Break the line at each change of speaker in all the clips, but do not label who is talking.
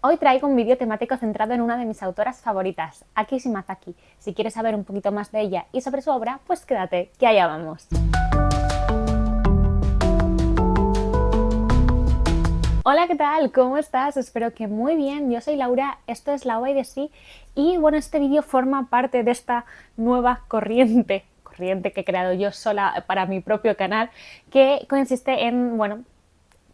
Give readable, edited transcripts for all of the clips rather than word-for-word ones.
Hoy traigo un vídeo temático centrado en una de mis autoras favoritas, Aki Shimazaki. Si quieres saber un poquito más de ella y sobre su obra, pues quédate, que allá vamos. Hola, ¿qué tal? ¿Cómo estás? Espero que muy bien. Yo soy Laura, esto es La Ova de Sí y bueno, este vídeo forma parte de esta nueva corriente que he creado yo sola para mi propio canal, que consiste en, bueno,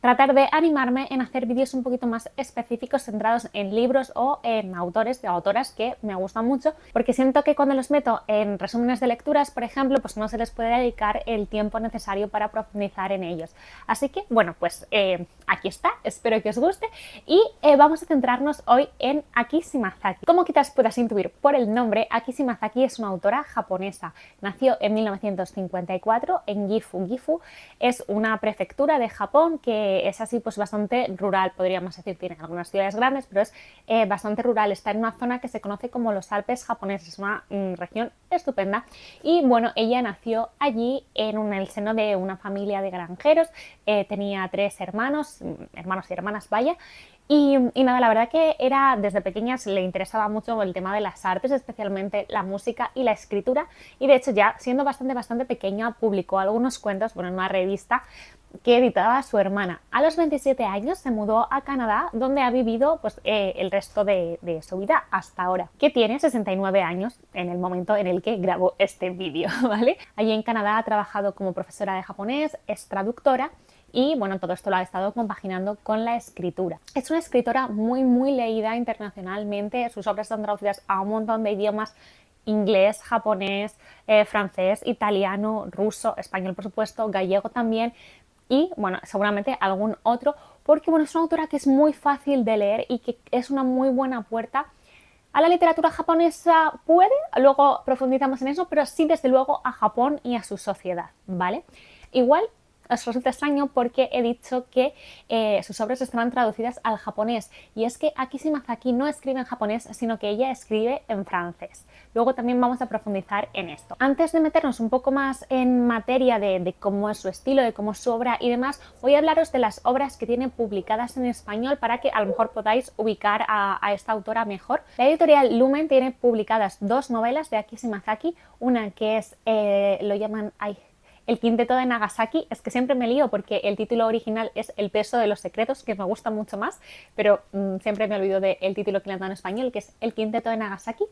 tratar de animarme en hacer vídeos un poquito más específicos centrados en libros o en autores o autoras que me gustan mucho, porque siento que cuando los meto en resúmenes de lecturas, por ejemplo, pues no se les puede dedicar el tiempo necesario para profundizar en ellos. Así que, bueno, pues aquí está, espero que os guste y vamos a centrarnos hoy en Aki Shimazaki. Como quizás puedas intuir por el nombre, Aki Shimazaki es una autora japonesa. Nació en 1954 en Gifu. Gifu es una prefectura de Japón que es así pues bastante rural, podríamos decir, tiene algunas ciudades grandes, pero es bastante rural, está en una zona que se conoce como los Alpes japoneses, una región estupenda y bueno, ella nació allí en el seno de una familia de granjeros, tenía 3 hermanos y hermanas, vaya. Y nada, la verdad que era desde pequeña le interesaba mucho el tema de las artes, especialmente la música y la escritura, y de hecho ya siendo bastante pequeña publicó algunos cuentos, bueno, en una revista que editaba su hermana. A los 27 años se mudó a Canadá, donde ha vivido pues, el resto de su vida hasta ahora, que tiene 69 años en el momento en el que grabo este vídeo, ¿vale? Allí en Canadá ha trabajado como profesora de japonés, es traductora, y bueno, todo esto lo ha estado compaginando con la escritura. Es una escritora muy leída internacionalmente, sus obras están traducidas a un montón de idiomas: inglés, japonés, francés, italiano, ruso, español por supuesto, gallego también y bueno, seguramente algún otro, porque bueno, es una autora que es muy fácil de leer y que es una muy buena puerta a la literatura japonesa, puede, luego profundizamos en eso, pero sí desde luego a Japón y a su sociedad, ¿vale? Igual os resulta extraño porque he dicho que sus obras estarán traducidas al japonés, y es que Aki Shimazaki no escribe en japonés, sino que ella escribe en francés. Luego también vamos a profundizar en esto. Antes de meternos un poco más en materia de cómo es su estilo, de cómo es su obra y demás, voy a hablaros de las obras que tiene publicadas en español para que a lo mejor podáis ubicar a esta autora mejor. La editorial Lumen tiene publicadas 2 novelas de Aki Shimazaki, una que es, lo llaman... El quinteto de Nagasaki. Es que siempre me lío porque el título original es El peso de los secretos, que me gusta mucho más, pero siempre me olvido del título que le han dado en español, que es El quinteto de Nagasaki.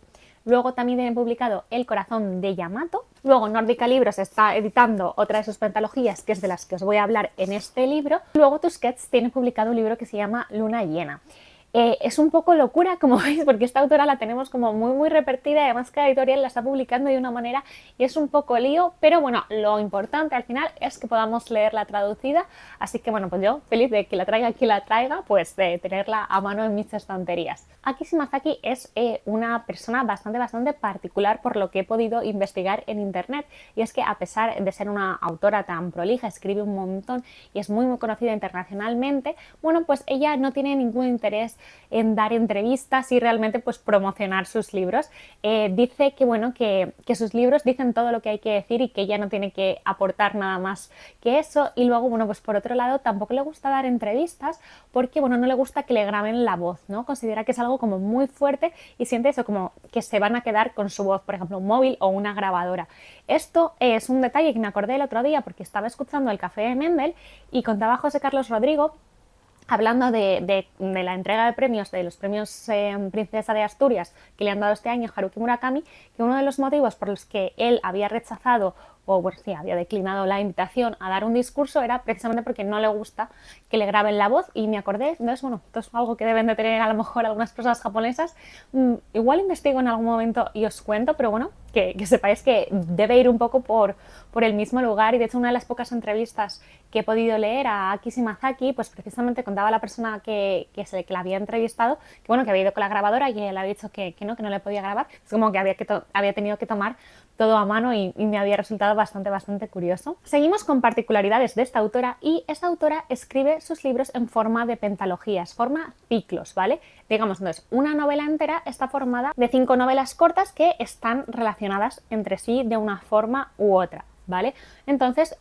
Luego también tienen publicado El corazón de Yamato. Luego Nórdica Libros está editando otra de sus pentalogías, que es de las que os voy a hablar en este libro. Luego Tusquets tiene publicado un libro que se llama Luna llena. Es un poco locura, como veis, porque esta autora la tenemos como muy repetida y además cada editorial la está publicando de una manera y es un poco lío, pero bueno, lo importante al final es que podamos leerla traducida, así que bueno, pues yo feliz de que la traiga quien la traiga, pues de tenerla a mano en mis estanterías. Aki Shimazaki es una persona bastante particular por lo que he podido investigar en internet, y es que a pesar de ser una autora tan prolija, escribe un montón y es muy conocida internacionalmente, bueno, pues ella no tiene ningún interés en dar entrevistas y realmente pues promocionar sus libros. Dice que bueno, que sus libros dicen todo lo que hay que decir y que ella no tiene que aportar nada más que eso. Y luego, bueno, pues por otro lado tampoco le gusta dar entrevistas porque bueno, no le gusta que le graben la voz, ¿no? Considera que es algo como muy fuerte y siente eso como que se van a quedar con su voz, por ejemplo, un móvil o una grabadora. Esto es un detalle que me acordé el otro día porque estaba escuchando el Café de Mendel y contaba José Carlos Rodrigo, hablando de la entrega de premios, de los premios Princesa de Asturias que le han dado este año a Haruki Murakami, que uno de los motivos por los que él había rechazado o bueno, sí, había declinado la invitación a dar un discurso era precisamente porque no le gusta que le graben la voz, y me acordé, entonces bueno, esto es algo que deben de tener a lo mejor algunas personas japonesas. Igual investigo en algún momento y os cuento, pero bueno, que sepáis que debe ir un poco por el mismo lugar, y de hecho una de las pocas entrevistas que he podido leer a Aki Shimazaki, pues precisamente contaba la persona que la había entrevistado, que bueno, que había ido con la grabadora y le había dicho que no le podía grabar, es como que había tenido que tomar todo a mano y me había resultado bastante curioso. Seguimos con particularidades de esta autora, y esta autora escribe sus libros en forma de pentalogías, forma ciclos, ¿vale? Digamos, entonces, una novela entera está formada de 5 novelas cortas que están relacionadas entre sí de una forma u otra. ¿vale? Entonces,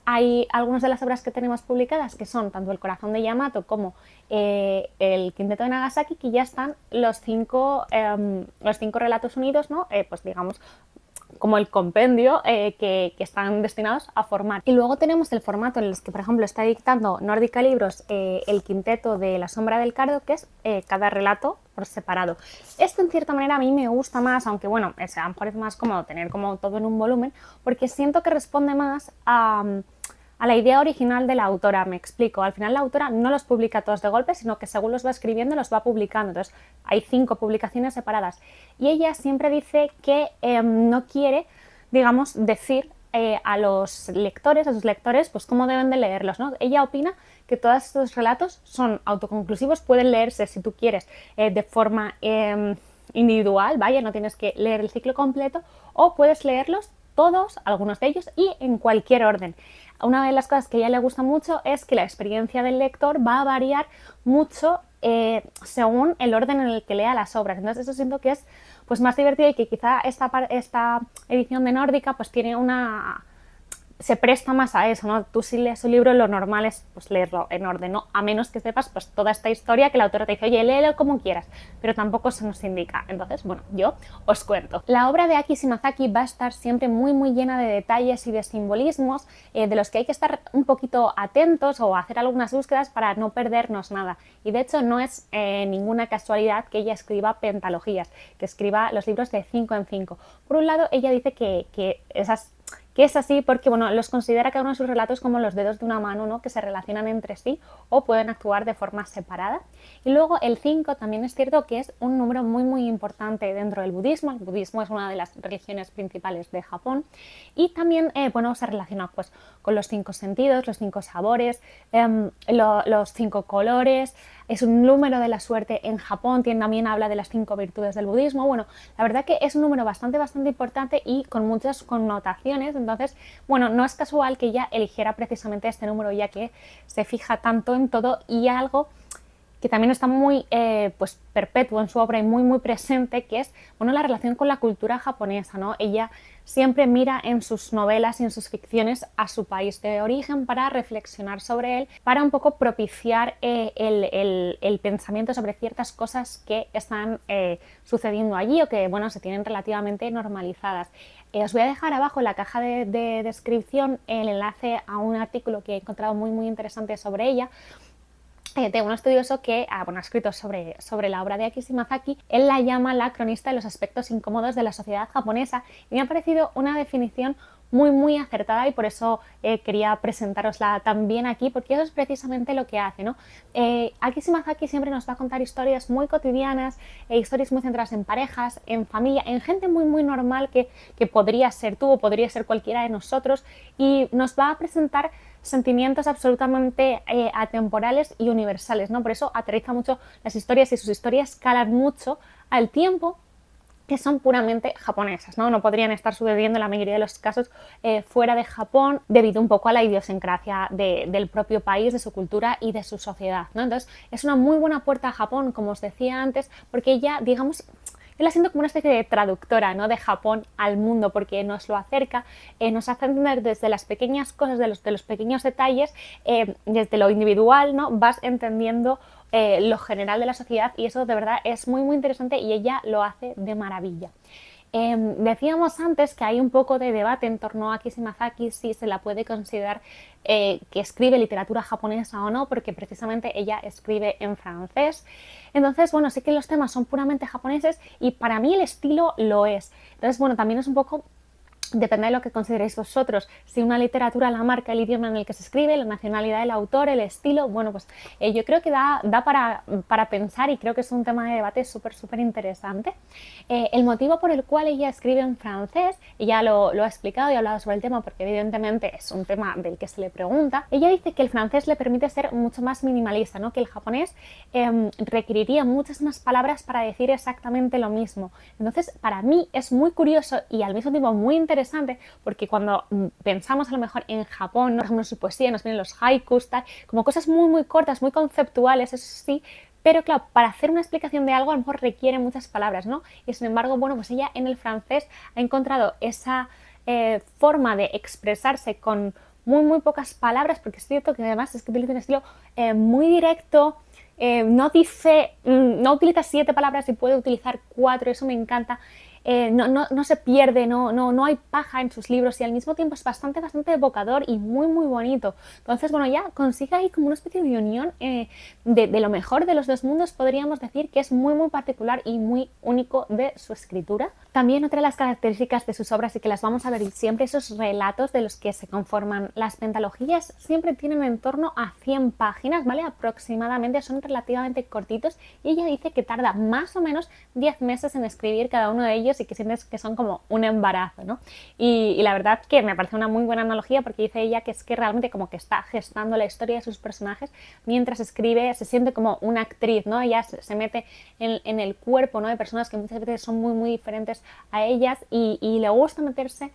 hay algunas de las obras que tenemos publicadas que son tanto El corazón de Yamato como el Quinteto de Nagasaki, que ya están los cinco relatos unidos, ¿no? Pues digamos, como el compendio que están destinados a formar. Y luego tenemos el formato en el que, por ejemplo, está dictando Nórdica Libros el quinteto de La sombra del cardo, que es cada relato por separado. Esto en cierta manera a mí me gusta más, aunque bueno, a lo mejor es más cómodo tener como todo en un volumen, porque siento que responde más a la idea original de la autora. Me explico, al final la autora no los publica todos de golpe, sino que según los va escribiendo los va publicando. Entonces hay 5 publicaciones separadas y ella siempre dice que no quiere, digamos, decir a los lectores, a sus lectores, pues cómo deben de leerlos, ¿no? Ella opina que todos estos relatos son autoconclusivos, pueden leerse si tú quieres de forma individual, vaya, no tienes que leer el ciclo completo, o puedes leerlos todos, algunos de ellos, y en cualquier orden. Una de las cosas que a ella le gusta mucho es que la experiencia del lector va a variar mucho según el orden en el que lea las obras. Entonces eso siento que es pues más divertido y que quizá esta edición de Nórdica pues tiene se presta más a eso, ¿no? Tú si lees un libro lo normal es pues leerlo en orden, ¿no? A menos que sepas pues toda esta historia que la autora te dice, oye, léelo como quieras, pero tampoco se nos indica. Entonces, bueno, yo os cuento. La obra de Aki Shimazaki va a estar siempre muy muy llena de detalles y de simbolismos de los que hay que estar un poquito atentos o hacer algunas búsquedas para no perdernos nada. Y de hecho no es ninguna casualidad que ella escriba pentalogías, que escriba los libros de 5 en 5. Por un lado, ella dice que es así porque bueno, los considera cada uno de sus relatos como los dedos de una mano, ¿no? Que se relacionan entre sí o pueden actuar de forma separada. Y luego el 5 también es cierto que es un número muy muy importante dentro del budismo. El budismo es una de las religiones principales de Japón y también bueno, se relaciona pues, con los 5 sentidos, los 5 sabores, los 5 colores. Es un número de la suerte en Japón, también habla de las 5 virtudes del budismo. Bueno, la verdad que es un número bastante importante y con muchas connotaciones. Entonces, bueno, no es casual que ella eligiera precisamente este número, ya que se fija tanto en todo y algo que también está muy pues perpetuo en su obra y muy muy presente, que es bueno, la relación con la cultura japonesa, ¿no? Ella siempre mira en sus novelas y en sus ficciones a su país de origen para reflexionar sobre él, para un poco propiciar el pensamiento sobre ciertas cosas que están sucediendo allí o que bueno, se tienen relativamente normalizadas. Os voy a dejar abajo en la caja de descripción el enlace a un artículo que he encontrado muy muy interesante sobre ella, de un estudioso que bueno, ha escrito sobre la obra de Aki Shimazaki. Él la llama la cronista de los aspectos incómodos de la sociedad japonesa y me ha parecido una definición muy muy acertada y por eso quería presentárosla también aquí, porque eso es precisamente lo que hace, ¿no? Aki Shimazaki siempre nos va a contar historias muy cotidianas, historias muy centradas en parejas, en familia, en gente muy muy normal que podría ser tú o podría ser cualquiera de nosotros, y nos va a presentar sentimientos absolutamente atemporales y universales, ¿no? Por eso aterriza mucho las historias y sus historias calan mucho al tiempo que son puramente japonesas, ¿no? No podrían estar sucediendo en la mayoría de los casos fuera de Japón debido un poco a la idiosincrasia del propio país, de su cultura y de su sociedad, ¿no? Entonces es una muy buena puerta a Japón, como os decía antes, porque ella, digamos, yo la siento como una especie de traductora, ¿no? De Japón al mundo, porque nos lo acerca, nos hace entender desde las pequeñas cosas, de los pequeños detalles, desde lo individual, ¿no? Vas entendiendo lo general de la sociedad y eso de verdad es muy muy interesante y ella lo hace de maravilla. Decíamos antes que hay un poco de debate en torno a Aki Shimazaki, si se la puede considerar que escribe literatura japonesa o no, porque precisamente ella escribe en francés. Entonces, bueno, sí que los temas son puramente japoneses y para mí el estilo lo es. Entonces, bueno, también es un poco... Depende de lo que consideréis vosotros, si una literatura la marca el idioma en el que se escribe, la nacionalidad del autor, el estilo, bueno, pues yo creo que da para pensar y creo que es un tema de debate súper interesante. El motivo por el cual ella escribe en francés, ella lo ha explicado y ha hablado sobre el tema porque evidentemente es un tema del que se le pregunta. Ella dice que el francés le permite ser mucho más minimalista, ¿no? Que el japonés requeriría muchas más palabras para decir exactamente lo mismo. Entonces, para mí es muy curioso y al mismo tiempo muy interesante porque cuando pensamos a lo mejor en Japón, por ejemplo, en su poesía nos vienen los haikus, tal, como cosas muy muy cortas, muy conceptuales, eso sí, pero claro, para hacer una explicación de algo a lo mejor requiere muchas palabras, ¿no? Y sin embargo, bueno, pues ella en el francés ha encontrado esa forma de expresarse con muy pocas palabras, porque es cierto que además es que utiliza un estilo muy directo. No dice, no utiliza 7 palabras y puede utilizar 4, eso me encanta. No se pierde, no hay paja en sus libros y al mismo tiempo es bastante evocador y muy bonito. Entonces, bueno, ya consigue ahí como una especie de unión de lo mejor de los dos mundos. Podríamos decir que es muy particular y muy único de su escritura. También otra de las características de sus obras, y que las vamos a ver siempre, esos relatos de los que se conforman las pentalogías, siempre tienen en torno a 100 páginas, ¿vale? Aproximadamente, son relativamente cortitos, y ella dice que tarda más o menos 10 meses en escribir cada uno de ellos y que sientes que son como un embarazo, ¿no? Y la verdad que me parece una muy buena analogía, porque dice ella que es que realmente como que está gestando la historia de sus personajes mientras escribe, se siente como una actriz, ¿no? Ella se mete en el cuerpo, ¿no?, de personas que muchas veces son muy diferentes a ellas, y le gusta meterse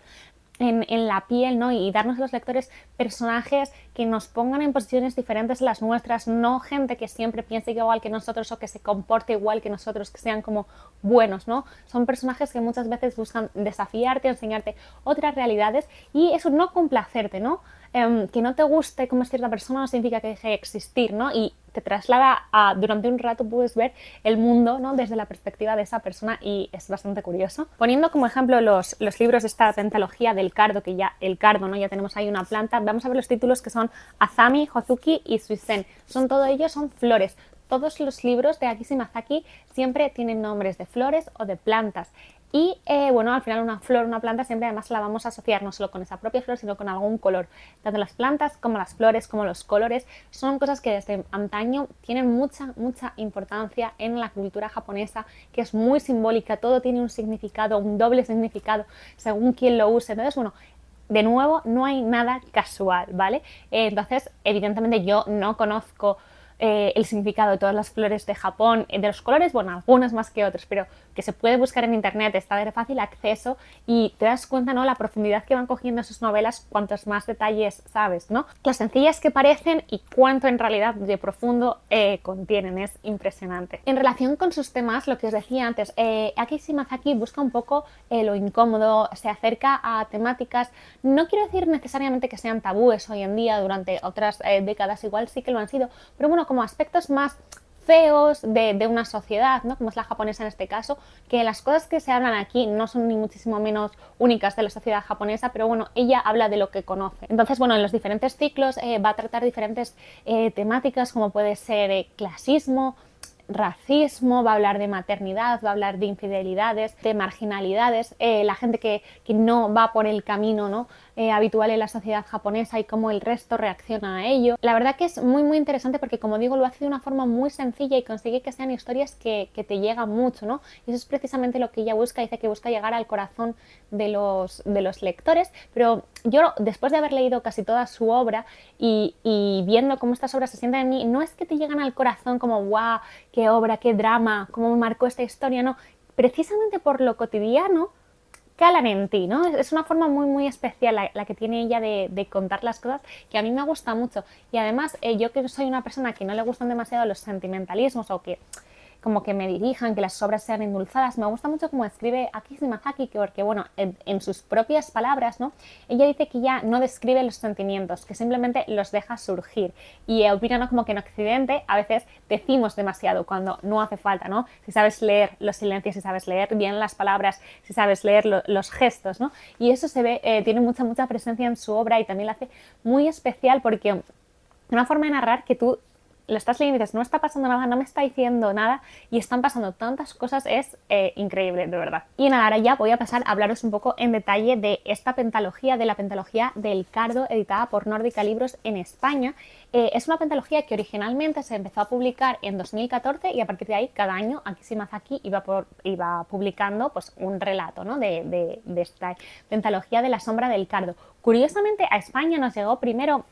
en la piel, ¿no?, y darnos a los lectores personajes que nos pongan en posiciones diferentes a las nuestras, no gente que siempre piense igual que nosotros o que se comporte igual que nosotros, que sean como buenos, ¿no? Son personajes que muchas veces buscan desafiarte, enseñarte otras realidades, y eso, no complacerte, ¿no? Que no te guste cómo es cierta persona no significa que deje de existir, ¿no? Y te traslada a, durante un rato puedes ver el mundo, ¿no?, desde la perspectiva de esa persona, y es bastante curioso. Poniendo como ejemplo los libros de esta pentalogía del cardo, que ya el cardo, ¿no?, ya tenemos ahí una planta, vamos a ver los títulos, que son Azami, Hozuki y Suisen. Todos ellos son flores. Todos los libros de Aki Shimazaki siempre tienen nombres de flores o de plantas. Y bueno, al final una flor, una planta, siempre además la vamos a asociar no solo con esa propia flor, sino con algún color. Tanto las plantas como las flores, como los colores, son cosas que desde antaño tienen mucha importancia en la cultura japonesa, que es muy simbólica, todo tiene un significado, un doble significado, según quien lo use. Entonces, bueno, de nuevo, no hay nada casual, ¿vale? Entonces, evidentemente yo no conozco el significado de todas las flores de Japón, de los colores, bueno, algunas más que otros, pero que se puede buscar en internet, está de fácil acceso, y te das cuenta, ¿no?, la profundidad que van cogiendo sus novelas cuantos más detalles sabes, ¿no? Las sencillas que parecen y cuánto en realidad de profundo contienen, es impresionante. En relación con sus temas, lo que os decía antes, Aki Shimazaki busca un poco lo incómodo, se acerca a temáticas, no quiero decir necesariamente que sean tabúes hoy en día, durante otras décadas igual sí que lo han sido, pero bueno, como aspectos más feos de una sociedad, ¿no?, como es la japonesa en este caso, que las cosas que se hablan aquí no son ni muchísimo menos únicas de la sociedad japonesa, pero bueno, ella habla de lo que conoce. Entonces, bueno, en los diferentes ciclos va a tratar diferentes temáticas, como puede ser clasismo, racismo, va a hablar de maternidad, va a hablar de infidelidades, de marginalidades, la gente que no va por el camino, ¿no?, habitual en la sociedad japonesa, y cómo el resto reacciona a ello. La verdad que es muy interesante, porque como digo, lo hace de una forma muy sencilla y consigue que sean historias que te llegan mucho, ¿no? Y eso es precisamente lo que ella busca, dice que busca llegar al corazón de los lectores. Pero yo, después de haber leído casi toda su obra y viendo cómo estas obras se sienten en mí, no es que te llegan al corazón como ¡guau! ¡Qué obra! ¡Qué drama! ¿Cómo me marcó esta historia? No, precisamente por lo cotidiano calan en ti, ¿no? Es una forma muy especial la que tiene ella de contar las cosas, que a mí me gusta mucho. Y además, yo que soy una persona que no le gustan demasiado los sentimentalismos, o que como que me dirijan, que las obras sean endulzadas, me gusta mucho cómo escribe Aki Shimazaki, porque bueno, en sus propias palabras, ¿no?, ella dice que ya no describe los sentimientos, que simplemente los deja surgir, y opina, ¿no?, como que en Occidente a veces decimos demasiado cuando no hace falta, ¿no? Si sabes leer los silencios, si sabes leer bien las palabras, si sabes leer los gestos, ¿no? Y eso se ve, tiene mucha presencia en su obra, y también la hace muy especial, porque es una forma de narrar que tú lo estás leyendo y dices, no está pasando nada, no me está diciendo nada, y están pasando tantas cosas, es increíble, de verdad. Y nada, ahora ya voy a pasar a hablaros un poco en detalle de esta pentalogía, de la pentalogía del cardo, editada por Nórdica Libros en España. Es una pentalogía que originalmente se empezó a publicar en 2014, y a partir de ahí cada año Aki Shimazaki iba publicando pues un relato, ¿no?, de esta pentalogía de la sombra del cardo. Curiosamente, a España nos llegó primero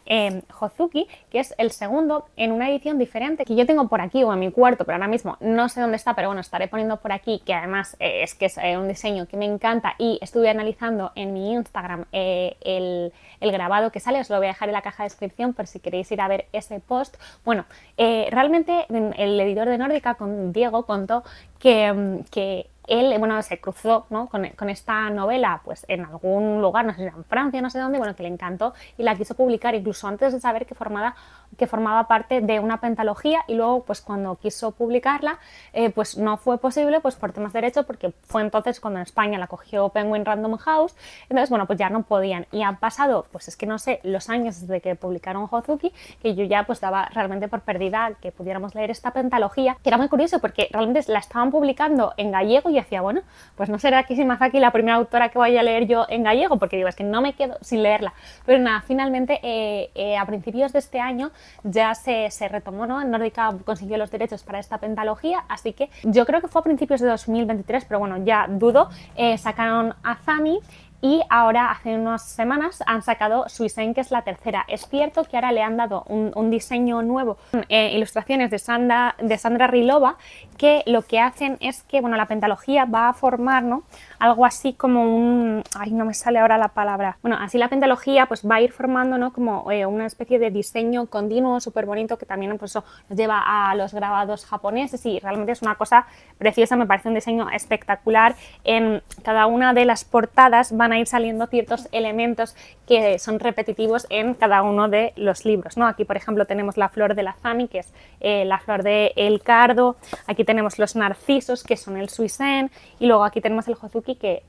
Hozuki, que es el segundo, en una edición diferente que yo tengo por aquí o en mi cuarto, pero ahora mismo no sé dónde está, pero bueno, estaré poniendo por aquí, que además es un diseño que me encanta, y estuve analizando en mi Instagram el grabado que sale, os lo voy a dejar en la caja de descripción por si queréis ir a ver ese post. Bueno, realmente el editor de Nórdica, con Diego, contó que él, bueno, se cruzó, ¿no? con esta novela pues en algún lugar, no sé si era en Francia, no sé dónde, bueno, que le encantó y la quiso publicar incluso antes de saber que formaba parte de una pentalogía, y luego pues cuando quiso publicarla pues no fue posible pues por temas de derecho, porque fue entonces cuando en España la cogió Penguin Random House. Entonces bueno, pues ya no podían, y han pasado pues es que no sé los años desde que publicaron Hozuki, que yo ya pues daba realmente por perdida que pudiéramos leer esta pentalogía, que era muy curioso porque realmente la estaban publicando en gallego y decía, bueno, pues no será Kissy Miyazaki la primera autora que vaya a leer yo en gallego, porque digo, es que no me quedo sin leerla. Pero nada, finalmente a principios de este año ya se retomó, ¿no? Nórdica consiguió los derechos para esta pentalogía, así que yo creo que fue a principios de 2023, pero bueno, ya dudo. Sacaron Azami y ahora hace unas semanas han sacado Suisen, que es la tercera. Es cierto que ahora le han dado un diseño nuevo, ilustraciones de Sandra Rilova, que lo que hacen es que, bueno, la pentalogía va a formar, ¿no? Algo así como ay, no me sale ahora la palabra. Bueno, así la pentalogía pues va a ir formando, ¿no? Como una especie de diseño continuo súper bonito, que también pues eso nos lleva a los grabados japoneses, y realmente es una cosa preciosa, me parece un diseño espectacular. En cada una de las portadas van a ir saliendo ciertos elementos que son repetitivos en cada uno de los libros, ¿no? Aquí, por ejemplo, tenemos la flor de la Azami, que es la flor del cardo. Aquí tenemos los narcisos, que son el suisen, y luego aquí tenemos el Hozuki, que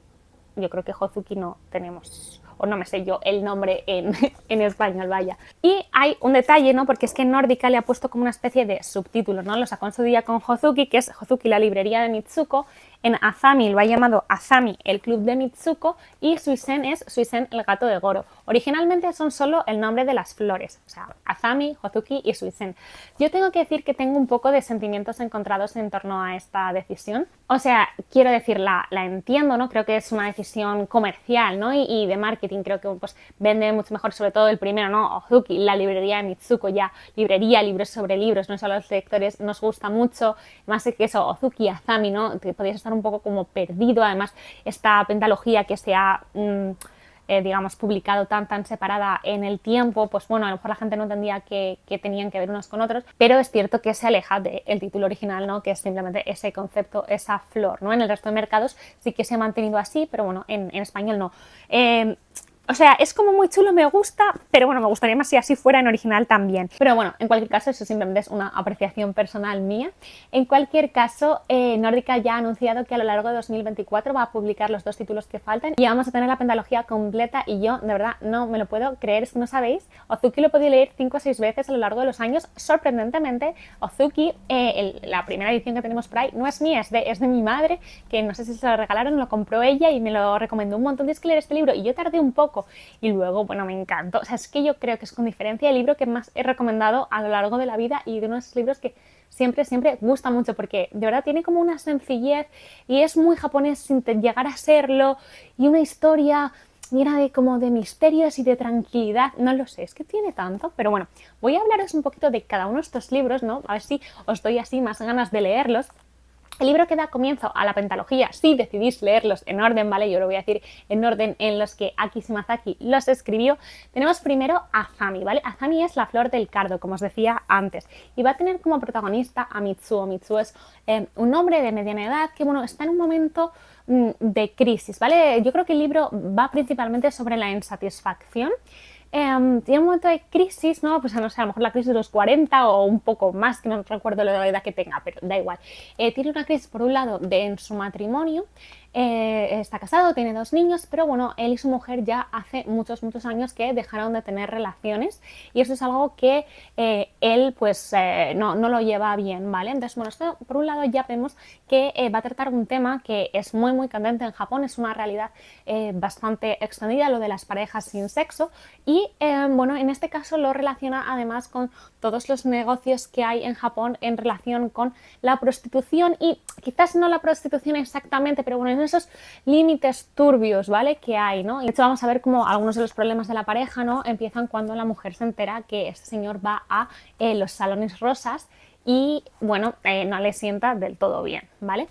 yo creo que Hozuki no tenemos, o no me sé yo el nombre en español, vaya. Y hay un detalle, ¿no? Porque es que Nórdica le ha puesto como una especie de subtítulo, ¿no? Lo sacó en su día con Hozuki, que es Hozuki, la librería de Mitsuko. En Azami lo ha llamado Azami, el club de Mitsuko, y Suisen es Suisen, el gato de Goro. Originalmente son solo el nombre de las flores, o sea, Azami, Hozuki y Suisen. Yo tengo que decir que tengo un poco de sentimientos encontrados en torno a esta decisión. O sea, quiero decir, la entiendo, ¿no? Creo que es una decisión comercial, ¿no? Y de marketing. Creo que pues vende mucho mejor, sobre todo el primero, ¿no? Hozuki, la librería de Mitsuko, ya librería, libros sobre libros, no solo a los lectores nos gusta mucho. Más que eso, Hozuki, Azami, ¿no? Te podías estar un poco como perdido. Además, esta pentalogía que se ha digamos, publicado tan separada en el tiempo, pues bueno, a lo mejor la gente no entendía que tenían que ver unos con otros, pero es cierto que se aleja del título original, ¿no? Que es simplemente ese concepto, esa flor, ¿no? En el resto de mercados sí que se ha mantenido así, pero bueno, en español no. O sea, es como muy chulo, me gusta, pero bueno, me gustaría más si así fuera en original también. Pero bueno, en cualquier caso, eso simplemente es una apreciación personal mía. En cualquier caso, Nórdica ya ha anunciado que a lo largo de 2024 va a publicar los 2 títulos que faltan y vamos a tener la pentalogía completa, y yo de verdad no me lo puedo creer. Es que no sabéis, Hozuki lo he podido leer 5 o 6 veces a lo largo de los años. Sorprendentemente, Hozuki, la primera edición que tenemos por ahí, no es mía, es de mi madre, que no sé si se lo regalaron, lo compró ella y me lo recomendó un montón. Tienes que leer este libro, y yo tardé un poco. Y luego, bueno, me encantó. O sea, es que yo creo que es con diferencia el libro que más he recomendado a lo largo de la vida, y de uno de esos libros que siempre gusta mucho, porque de verdad tiene como una sencillez y es muy japonés sin llegar a serlo, y una historia llena de misterios y de tranquilidad. No lo sé, es que tiene tanto. Pero bueno, voy a hablaros un poquito de cada uno de estos libros, ¿no? A ver si os doy así más ganas de leerlos. El libro que da comienzo a la pentalogía, si decidís leerlos en orden, ¿vale? Yo lo voy a decir en orden en los que Aki Shimazaki los escribió. Tenemos primero Azami, ¿vale? Azami es la flor del cardo, como os decía antes, y va a tener como protagonista a Mitsuo. Mitsuo es un hombre de mediana edad que, bueno, está en un momento de crisis, ¿vale? Yo creo que el libro va principalmente sobre la insatisfacción. Tiene un momento de crisis, ¿no? Pues no sé, a lo mejor la crisis de los 40 o un poco más, que no recuerdo la edad que tenga, pero da igual. Tiene una crisis, por un lado, en su matrimonio. Está casado, tiene 2 niños, pero bueno, él y su mujer ya hace muchos años que dejaron de tener relaciones, y eso es algo que él pues no lo lleva bien, ¿vale? Entonces, bueno, esto por un lado ya vemos que va a tratar un tema que es muy candente en Japón, es una realidad bastante extendida, lo de las parejas sin sexo, y bueno, en este caso lo relaciona además con todos los negocios que hay en Japón en relación con la prostitución, y quizás no la prostitución exactamente, pero bueno, en esos límites turbios, ¿vale? Que hay, ¿no? Y de hecho vamos a ver cómo algunos de los problemas de la pareja, ¿no? Empiezan cuando la mujer se entera que este señor va a los salones rosas y, bueno, no le sienta del todo bien, ¿vale?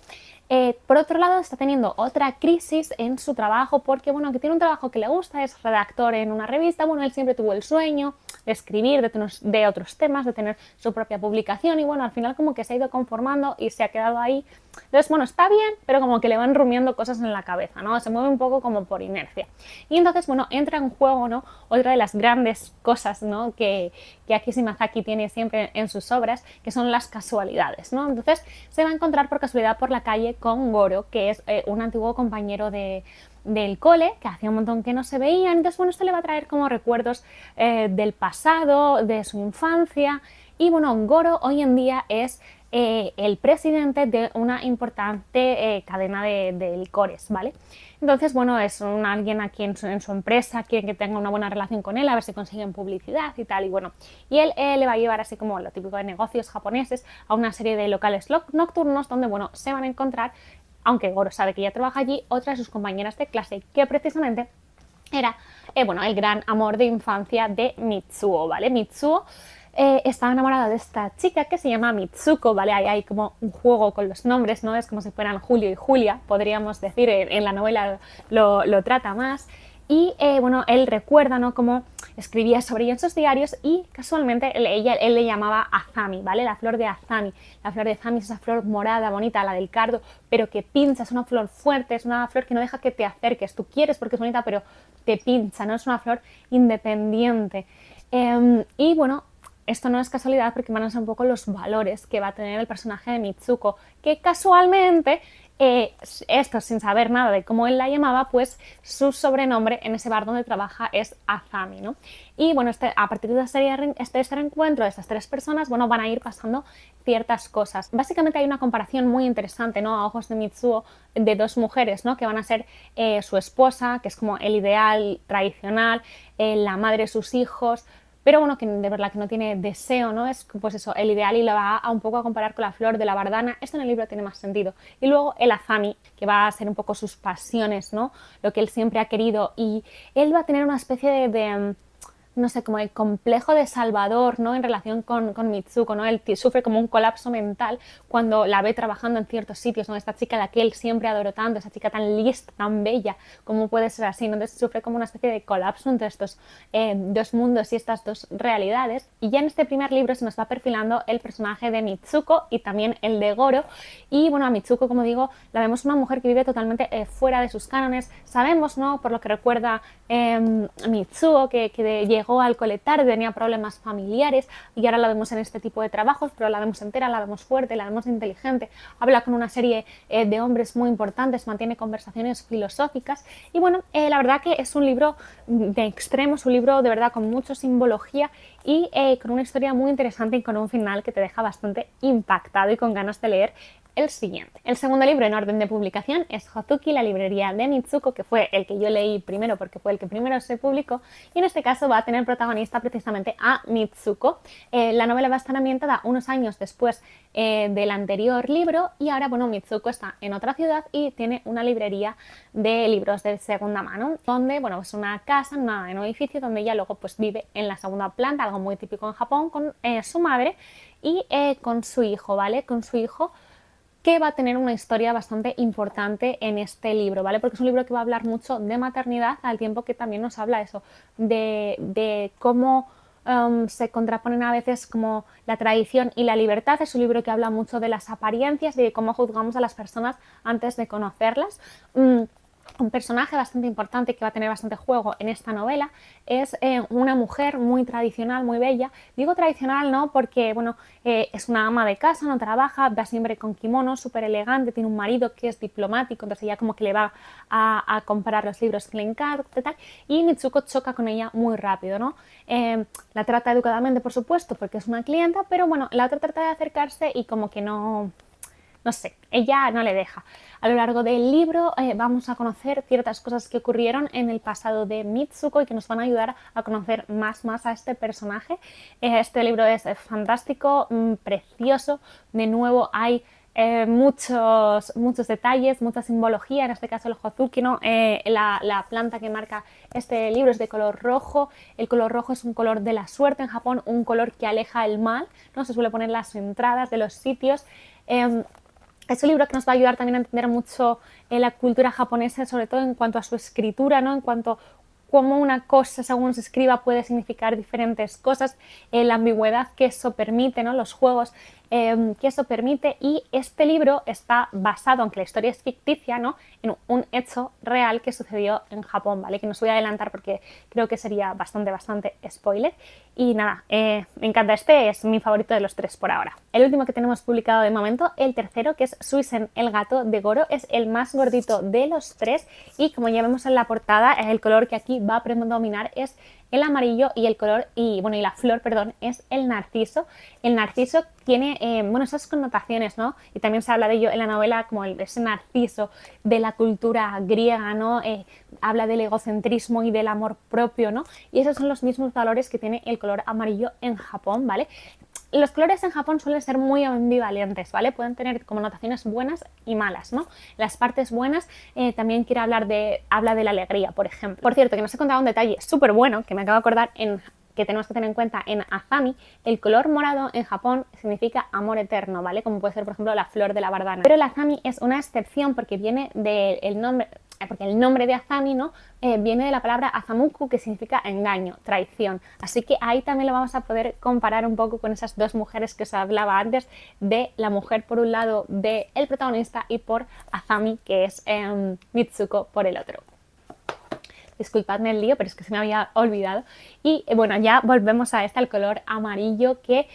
Por otro lado, está teniendo otra crisis en su trabajo porque, bueno, que tiene un trabajo que le gusta, es redactor en una revista, bueno, él siempre tuvo el sueño de escribir de otros temas, de tener su propia publicación y, bueno, al final como que se ha ido conformando y se ha quedado ahí. Entonces, bueno, está bien, pero como que le van rumiando cosas en la cabeza, ¿no? Se mueve un poco como por inercia. Y entonces, bueno, entra en juego, ¿no? Otra de las grandes cosas, ¿no? que Aki Shimazaki tiene siempre en sus obras, que son las casualidades, ¿no? Entonces, se va a encontrar por casualidad por la calle con Goro, que es un antiguo compañero del cole, que hacía un montón que no se veían. Entonces, bueno, esto le va a traer como recuerdos del pasado, de su infancia. Y bueno, Goro hoy en día es el presidente de una importante cadena de licores, ¿vale? Entonces, bueno, es alguien aquí en su empresa, quiere que tenga una buena relación con él, a ver si consiguen publicidad y tal, y bueno, y él le va a llevar, así como lo típico de negocios japoneses, a una serie de locales nocturnos donde, bueno, se van a encontrar, aunque Goro sabe que ya trabaja allí, otra de sus compañeras de clase, que precisamente era, bueno, el gran amor de infancia de Mitsuo, ¿vale? Mitsuo estaba enamorada de esta chica que se llama Mitsuko, ¿vale? Hay como un juego con los nombres, ¿no? Es como si fueran Julio y Julia, podríamos decir, en la novela lo trata más. Y bueno, él recuerda, ¿no?, cómo escribía sobre ella en sus diarios y casualmente él le llamaba Azami, ¿vale? La flor de Azami. La flor de Azami es esa flor morada, bonita, la del cardo, pero que pincha, es una flor fuerte, es una flor que no deja que te acerques. Tú quieres porque es bonita, pero te pincha, ¿no? Es una flor independiente. Y bueno, esto no es casualidad porque van a ser un poco los valores que va a tener el personaje de Mitsuko, que casualmente, esto sin saber nada de cómo él la llamaba, pues su sobrenombre en ese bar donde trabaja es Azami, ¿no? Y bueno, a partir de este reencuentro de estas tres personas, bueno, van a ir pasando ciertas cosas. Básicamente hay una comparación muy interesante, ¿no?, a ojos de Mitsuo, de dos mujeres, ¿no?, que van a ser su esposa, que es como el ideal tradicional, la madre de sus hijos, pero bueno, que de verdad que no tiene deseo, ¿no? Es pues eso, el ideal, y lo va a un poco a comparar con la flor de la bardana. Esto en el libro tiene más sentido. Y luego el Azami, que va a ser un poco sus pasiones, ¿no? Lo que él siempre ha querido, y él va a tener una especie de no sé, como el complejo de Salvador, ¿no?, en relación con Mitsuko, ¿no? Él sufre como un colapso mental cuando la ve trabajando en ciertos sitios, ¿no? Esta chica a la que él siempre adoró tanto, esa chica tan lista, tan bella, ¿cómo puede ser así? Entonces sufre como una especie de colapso entre estos dos mundos y estas dos realidades. Y ya en este primer libro se nos va perfilando el personaje de Mitsuko y también el de Goro. Y bueno, a Mitsuko, como digo, la vemos una mujer que vive totalmente fuera de sus cánones. Sabemos, ¿no?, por lo que recuerda Mitsuo, que llegó al cole tarde, tenía problemas familiares y ahora la vemos en este tipo de trabajos, pero la vemos entera, la vemos fuerte, la vemos inteligente, habla con una serie de hombres muy importantes, mantiene conversaciones filosóficas y bueno, la verdad que es un libro de extremos, un libro de verdad con mucha simbología y con una historia muy interesante y con un final que te deja bastante impactado y con ganas de leer el siguiente. El segundo libro en orden de publicación es Hozuki, la librería de Mitsuko, que fue el que yo leí primero porque fue el que primero se publicó, y en este caso va a tener protagonista precisamente a Mitsuko. La novela va a estar ambientada unos años después del anterior libro y ahora, bueno, Mitsuko está en otra ciudad y tiene una librería de libros de segunda mano, donde, bueno, es una casa, en un edificio donde ella luego pues vive en la segunda planta, algo muy típico en Japón, con su madre y con su hijo, ¿vale? Con su hijo, que va a tener una historia bastante importante en este libro, ¿vale? Porque es un libro que va a hablar mucho de maternidad, al tiempo que también nos habla eso, de cómo se contraponen a veces como la tradición y la libertad. Es un libro que habla mucho de las apariencias, de cómo juzgamos a las personas antes de conocerlas. Un personaje bastante importante que va a tener bastante juego en esta novela es una mujer muy tradicional, muy bella. Digo tradicional no porque, bueno, es una ama de casa, no trabaja, va siempre con kimono, súper elegante, tiene un marido que es diplomático, entonces ella como que le va a comprar los libros que le encarga, tal, y Mitsuko choca con ella muy rápido, ¿no? La trata educadamente, por supuesto, porque es una clienta, pero bueno, la otra trata de acercarse y como que no sé, ella no le deja. A lo largo del libro vamos a conocer ciertas cosas que ocurrieron en el pasado de Mitsuko y que nos van a ayudar a conocer más a este personaje. Este libro es fantástico, precioso. De nuevo hay muchos detalles, mucha simbología, en este caso el Hozuki, ¿no? La planta que marca este libro es de color rojo. El color rojo es un color de la suerte en Japón, un color que aleja el mal, ¿no? Se suele poner en las entradas de los sitios. Es un libro que nos va a ayudar también a entender mucho la cultura japonesa, sobre todo en cuanto a su escritura, ¿no? En cuanto a cómo una cosa, según se escriba, puede significar diferentes cosas, la ambigüedad que eso permite, ¿no? Los juegos que eso permite. Y este libro está basado, aunque la historia es ficticia, ¿no? En un hecho real que sucedió en Japón, ¿vale? Que no os voy a adelantar porque creo que sería bastante spoiler. Y nada, me encanta, este es mi favorito de los 3 por ahora. El último que tenemos publicado de momento, el tercero, que es Suisen, el gato de Goro, es el más gordito de los 3 y como ya vemos en la portada, el color que aquí va a predominar es el amarillo y el color, y la flor, perdón, es el narciso. El narciso tiene, esas connotaciones, ¿no? Y también se habla de ello en la novela como ese narciso de la cultura griega, ¿no? Habla del egocentrismo y del amor propio, ¿no? Y esos son los mismos valores que tiene el color amarillo en Japón, ¿vale? Los colores en Japón suelen ser muy ambivalentes, ¿vale? Pueden tener connotaciones buenas y malas, ¿no? Las partes buenas también habla de la alegría, por ejemplo. Por cierto, que nos he contado un detalle súper bueno que me acabo de acordar que tenemos que tener en cuenta en Azami. El color morado en Japón significa amor eterno, ¿vale? Como puede ser, por ejemplo, la flor de la bardana. Pero el Azami es una excepción porque viene del nombre... Porque el nombre de Azami, ¿no? Viene de la palabra azamuku, que significa engaño, traición. Así que ahí también lo vamos a poder comparar un poco con esas dos mujeres que os hablaba antes, de la mujer por un lado del protagonista y por Azami, que es Mitsuko, por el otro. Disculpadme el lío, pero es que se me había olvidado. Y bueno, ya volvemos a al color amarillo que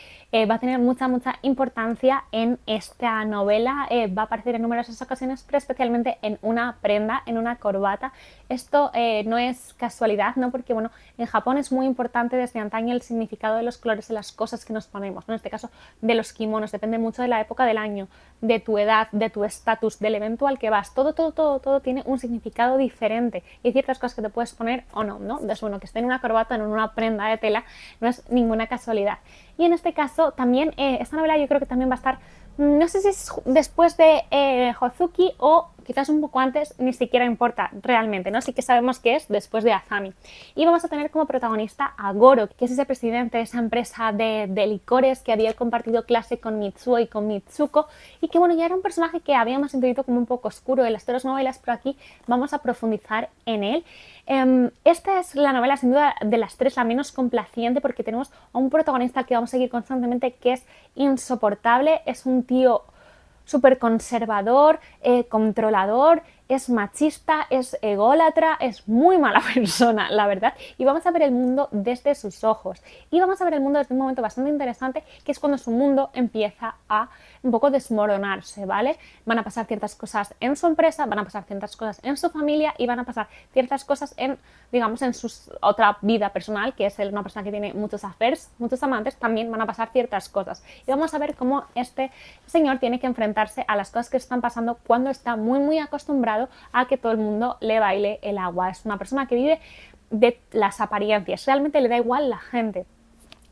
va a tener mucha importancia en esta novela. Va a aparecer en numerosas ocasiones, pero especialmente en una prenda, en una corbata. Esto no es casualidad, ¿no? Porque bueno, en Japón es muy importante desde antaño el significado de los colores de las cosas que nos ponemos, ¿no? En este caso de los kimonos, depende mucho de la época del año, de tu edad, de tu estatus, del evento al que vas. Todo tiene un significado diferente. Y hay ciertas cosas que te puedes poner o no, ¿no? Entonces, bueno, que esté en una corbata o en una prenda de tela no es ninguna casualidad. Y en este caso también, esta novela yo creo que también va a estar, no sé si es después de Hozuki o quizás un poco antes, ni siquiera importa realmente, ¿no? Sí que sabemos que es después de Azami. Y vamos a tener como protagonista a Goro, que es ese presidente de esa empresa de licores que había compartido clase con Mitsuo y con Mitsuko, y que bueno, ya era un personaje que habíamos intuido como un poco oscuro en las otras novelas, pero aquí vamos a profundizar en él. Esta es la novela sin duda de las 3 la menos complaciente, porque tenemos a un protagonista que vamos a seguir constantemente, que es insoportable, es un tío súper conservador, controlador, es machista, es ególatra, es muy mala persona, la verdad. Y vamos a ver el mundo desde sus ojos. Y vamos a ver el mundo desde un momento bastante interesante, que es cuando su mundo empieza a un poco desmoronarse, ¿vale? Van a pasar ciertas cosas en su empresa, van a pasar ciertas cosas en su familia y van a pasar ciertas cosas en, digamos, en su otra vida personal, que es una persona que tiene muchos affairs, muchos amantes, también van a pasar ciertas cosas. Y vamos a ver cómo este señor tiene que enfrentarse a las cosas que están pasando cuando está muy acostumbrado a que todo el mundo le baile el agua. Es una persona que vive de las apariencias, realmente le da igual la gente.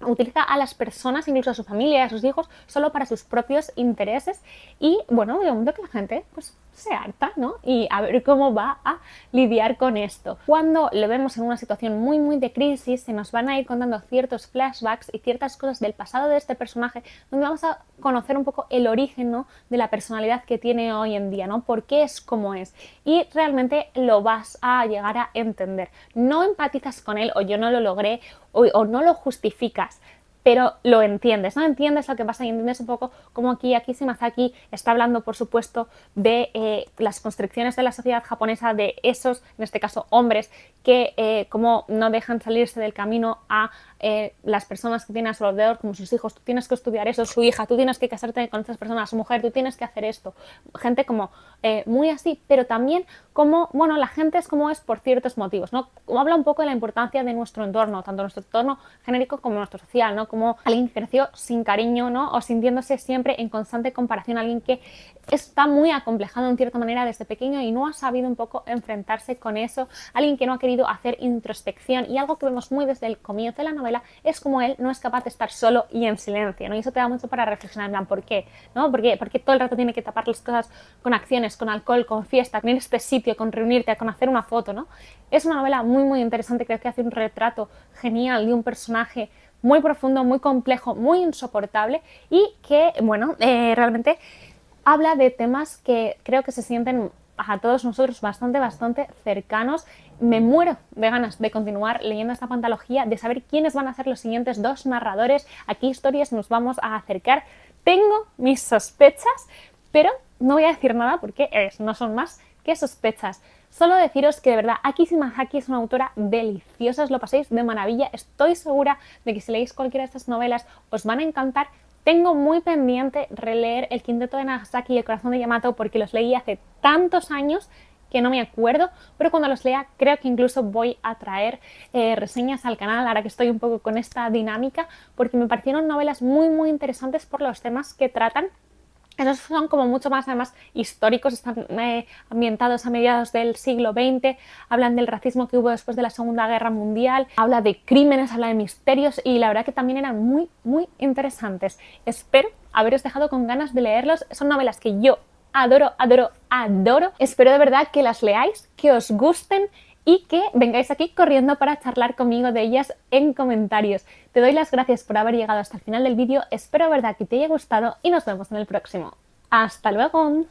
Utiliza a las personas, incluso a su familia, a sus hijos, solo para sus propios intereses y, bueno, de momento que la gente pues se harta, ¿no? Y a ver cómo va a lidiar con esto. Cuando lo vemos en una situación muy de crisis, se nos van a ir contando ciertos flashbacks y ciertas cosas del pasado de este personaje, donde vamos a conocer un poco el origen, ¿no? De la personalidad que tiene hoy en día, ¿no? Por qué es como es. Y realmente lo vas a llegar a entender. No empatizas con él, o yo no lo logré, o no lo justificas, pero lo entiendes, ¿no? Entiendes lo que pasa y entiendes un poco cómo aquí Shimazaki está hablando, por supuesto, de las constricciones de la sociedad japonesa, de esos, en este caso, hombres, que como no dejan salirse del camino a las personas que tienen a su alrededor, como sus hijos. Tú tienes que estudiar eso, su hija, tú tienes que casarte con estas personas, su mujer, tú tienes que hacer esto. Gente como muy así, pero también como, bueno, la gente es como es por ciertos motivos, ¿no? Habla un poco de la importancia de nuestro entorno, tanto nuestro entorno genérico como nuestro social, ¿no? Como alguien que creció sin cariño, ¿no? O sintiéndose siempre en constante comparación, alguien que está muy acomplejado en cierta manera desde pequeño y no ha sabido un poco enfrentarse con eso, alguien que no ha querido hacer introspección. Y algo que vemos muy desde el comienzo de la novela es como él no es capaz de estar solo y en silencio, ¿no? Y eso te da mucho para reflexionar, en plan, ¿por qué? ¿No? ¿Por qué todo el rato tiene que tapar las cosas con acciones, con alcohol, con fiesta, con ir a este sitio, con reunirte, con hacer una foto, ¿no? Es una novela muy interesante, creo que hace un retrato genial de un personaje muy profundo, muy complejo, muy insoportable y que, bueno, realmente habla de temas que creo que se sienten a todos nosotros bastante cercanos. Me muero de ganas de continuar leyendo esta pentalogía, de saber quiénes van a ser los siguientes dos narradores, a qué historias nos vamos a acercar. Tengo mis sospechas, pero no voy a decir nada porque no son más que sospechas. Solo deciros que de verdad Aki Shimazaki es una autora deliciosa, os lo paséis de maravilla. Estoy segura de que si leéis cualquiera de estas novelas os van a encantar. Tengo muy pendiente releer El Quinteto de Nagasaki y El Corazón de Yamato porque los leí hace tantos años que no me acuerdo, pero cuando los lea creo que incluso voy a traer reseñas al canal, ahora que estoy un poco con esta dinámica, porque me parecieron novelas muy interesantes por los temas que tratan. Esos son como mucho más además históricos, están ambientados a mediados del siglo XX, hablan del racismo que hubo después de la Segunda Guerra Mundial, habla de crímenes, habla de misterios y la verdad que también eran muy interesantes. Espero haberos dejado con ganas de leerlos, son novelas que yo adoro. Espero de verdad que las leáis, que os gusten y que vengáis aquí corriendo para charlar conmigo de ellas en comentarios. Te doy las gracias por haber llegado hasta el final del vídeo, espero de verdad que te haya gustado y nos vemos en el próximo. ¡Hasta luego!